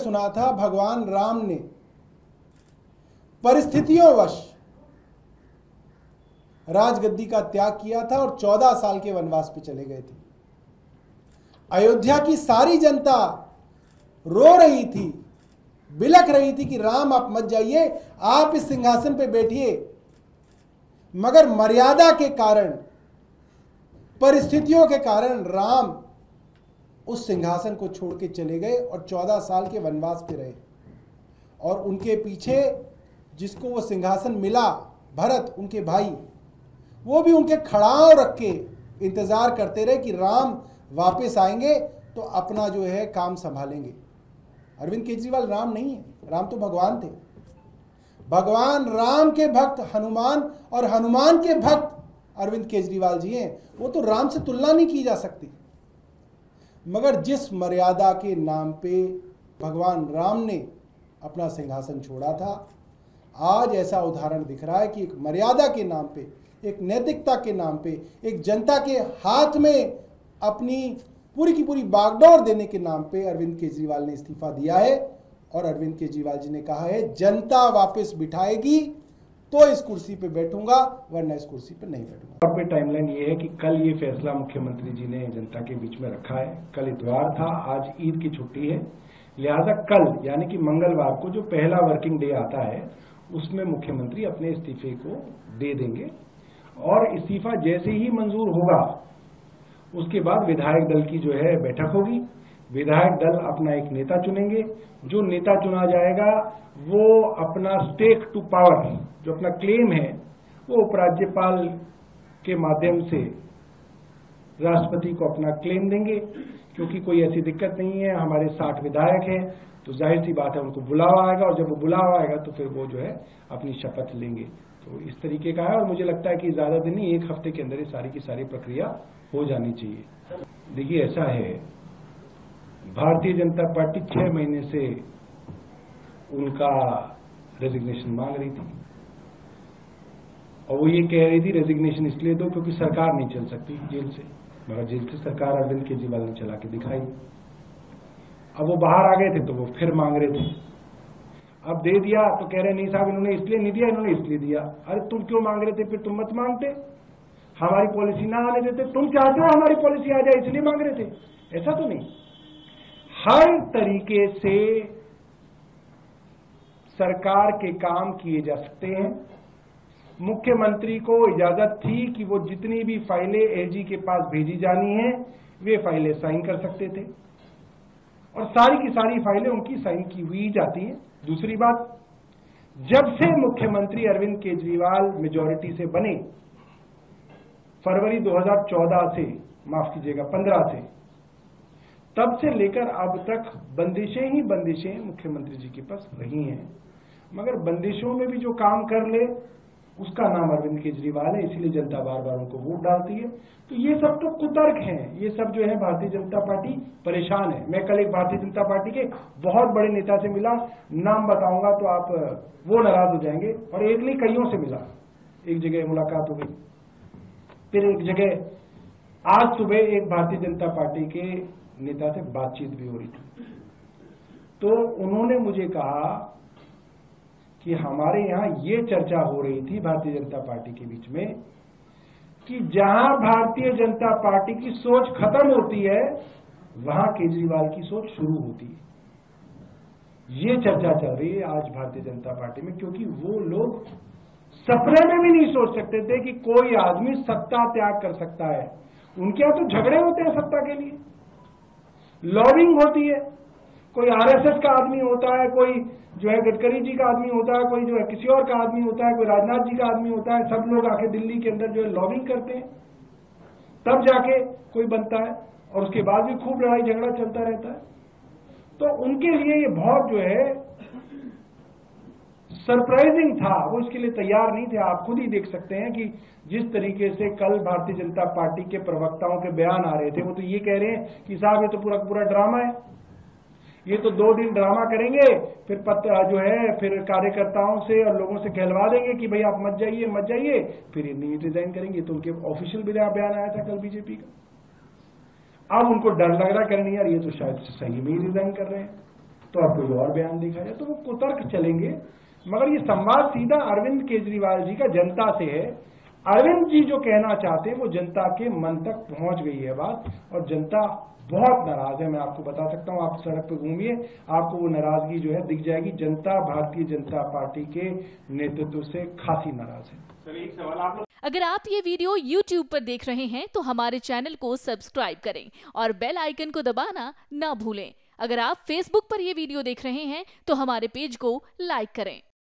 सुना था भगवान राम ने परिस्थितियोंवश राजगद्दी का त्याग किया था और 14 साल के वनवास पे चले गए थे। अयोध्या की सारी जनता रो रही थी, बिलख रही थी कि राम आप मत जाइए, आप इस सिंहासन पे बैठिए। मगर मर्यादा के कारण, परिस्थितियों के कारण राम उस सिंहासन को छोड़ के चले गए और 14 साल के वनवास पे रहे। और उनके पीछे जिसको वो सिंहासन मिला, भरत उनके भाई, वो भी उनके खड़ाव रख के इंतजार करते रहे कि राम वापस आएंगे तो अपना जो है काम संभालेंगे। अरविंद केजरीवाल राम नहीं है, राम तो भगवान थे। भगवान राम के भक्त हनुमान और हनुमान के भक्त अरविंद केजरीवाल जी हैं। वो तो राम से तुलना नहीं की जा सकती। मगर जिस मर्यादा के नाम पे भगवान राम ने अपना सिंहासन छोड़ा था, आज ऐसा उदाहरण दिख रहा है कि एक मर्यादा के नाम पे, एक नैतिकता के नाम पे, एक जनता के हाथ में अपनी पूरी की पूरी बागडोर देने के नाम पे अरविंद केजरीवाल ने इस्तीफा दिया है। और अरविंद केजरीवाल जी ने कहा है जनता वापस बिठाएगी तो इस कुर्सी पे बैठूंगा, वरना इस कुर्सी पे नहीं बैठूंगा। और पे टाइमलाइन ये है कि कल ये फैसला मुख्यमंत्री जी ने जनता के बीच में रखा है। कल इतवार था, आज ईद की छुट्टी है, लिहाजा कल यानी कि मंगलवार को जो पहला वर्किंग डे आता है उसमें मुख्यमंत्री अपने इस्तीफे को दे देंगे। और इस्तीफा जैसे ही मंजूर होगा उसके बाद विधायक दल की जो है बैठक होगी। विधायक दल अपना एक नेता चुनेंगे। जो नेता चुना जाएगा वो अपना स्टेक टू पावर, जो अपना क्लेम है, वो उपराज्यपाल के माध्यम से राष्ट्रपति को अपना क्लेम देंगे। क्योंकि कोई ऐसी दिक्कत नहीं है, हमारे 60 विधायक हैं, तो जाहिर सी बात है उनको बुलावा आएगा, और जब वो बुलावा आएगा तो फिर वो जो है अपनी शपथ लेंगे। तो इस तरीके का है, और मुझे लगता है कि ज्यादा दिन नहीं, एक हफ्ते के अंदर ये सारी की सारी प्रक्रिया हो जानी चाहिए। देखिए ऐसा है, भारतीय जनता पार्टी 6 महीने से उनका रेजिग्नेशन मांग रही थी, और वो ये कह रही थी रेजिग्नेशन इसलिए दो क्योंकि सरकार नहीं चल सकती जेल से। मगर जेल से सरकार अरविंद केजरीवाल ने चला के दिखाई। अब वो बाहर आ गए थे तो वो फिर मांग रहे थे, अब दे दिया तो कह रहे नहीं साहब इन्होंने इसलिए नहीं दिया, इन्होंने इसलिए दिया। अरे तुम क्यों मांग रहे थे, फिर तुम मत मांगते, हमारी पॉलिसी ना आने देते। तुम चाहते हो हमारी पॉलिसी आ जाए इसलिए मांग रहे थे, ऐसा तो नहीं। हर तरीके से सरकार के काम किए जा सकते हैं। मुख्यमंत्री को इजाजत थी कि वो जितनी भी फाइलें एजी के पास भेजी जानी है वे फाइलें साइन कर सकते थे, और सारी की सारी फाइलें उनकी साइन की हुई जाती हैं। दूसरी बात, जब से मुख्यमंत्री अरविंद केजरीवाल मेजॉरिटी से बने, फरवरी 2014 से, माफ कीजिएगा 15 से, तब से लेकर अब तक बंदिशें ही बंदिशें मुख्यमंत्री जी के पास रही हैं। मगर बंदिशों में भी जो काम कर ले उसका नाम अरविंद केजरीवाल है, इसीलिए जनता बार बार उनको वोट डालती है। तो ये सब तो कुतर्क हैं, ये सब जो है भारतीय जनता पार्टी परेशान है। मैं कल एक भारतीय जनता पार्टी के बहुत बड़े नेता से मिला, नाम बताऊंगा तो आप वो नाराज हो जाएंगे, और एक नहीं कईयों से मिला। एक जगह मुलाकात हो गई, फिर एक जगह आज सुबह एक भारतीय जनता पार्टी के नेता से बातचीत भी हो रही थी। तो उन्होंने मुझे कहा कि हमारे यहां ये चर्चा हो रही थी भारतीय जनता पार्टी के बीच में कि जहां भारतीय जनता पार्टी की सोच खत्म होती है वहां केजरीवाल की सोच शुरू होती है। ये चर्चा चल रही है आज भारतीय जनता पार्टी में, क्योंकि वो लोग सपने में भी नहीं सोच सकते थे कि कोई आदमी सत्ता त्याग कर सकता है। उनके यहां तो झगड़े होते हैं सत्ता के लिए, लॉबिंग होती है, कोई आरएसएस का आदमी होता है, कोई जो है गडकरी जी का आदमी होता है, कोई जो है किसी और का आदमी होता है, कोई राजनाथ जी का आदमी होता है। सब लोग आके दिल्ली के अंदर जो है लॉबिंग करते हैं, तब जाके कोई बनता है, और उसके बाद भी खूब लड़ाई झगड़ा चलता रहता है। तो उनके लिए ये बहुत जो है सरप्राइजिंग था, वो इसके लिए तैयार नहीं थे। आप खुद ही देख सकते हैं कि जिस तरीके से कल भारतीय जनता पार्टी के प्रवक्ताओं के बयान आ रहे थे, वो तो ये कह रहे हैं कि साहब ये तो पूरा पूरा ड्रामा है, ये तो 2 दिन ड्रामा करेंगे, फिर जो है फिर कार्यकर्ताओं से और लोगों से कहलवा देंगे कि भाई आप मत जाइए मत जाइए, फिर नहीं रिजाइन करेंगे। तो उनके ऑफिशियल बयान आया था कल बीजेपी का। अब उनको डर लग रहा है, यार ये तो शायद सही में ही रिजाइन कर रहे हैं। तो अब कोई और बयान देखा जाए, तो वो कुतर्क चलेंगे। मगर ये संवाद सीधा अरविंद केजरीवाल जी का जनता से है। अरविंद जी जो कहना चाहते हैं वो जनता के मन तक पहुंच गई है बात, और जनता बहुत नाराज है। मैं आपको बता सकता हूं, आप सड़क पर घूमिए, आपको वो नाराजगी जो है दिख जाएगी। जनता भारतीय जनता पार्टी के नेतृत्व से खासी नाराज है। चलिए एक सवाल अगर आप ये वीडियो YouTube पर देख रहे हैं तो हमारे चैनल को सब्सक्राइब करें और बेल आइकन को दबाना ना भूलें। अगर आप Facebook पर ये वीडियो देख रहे हैं तो हमारे पेज को लाइक करें।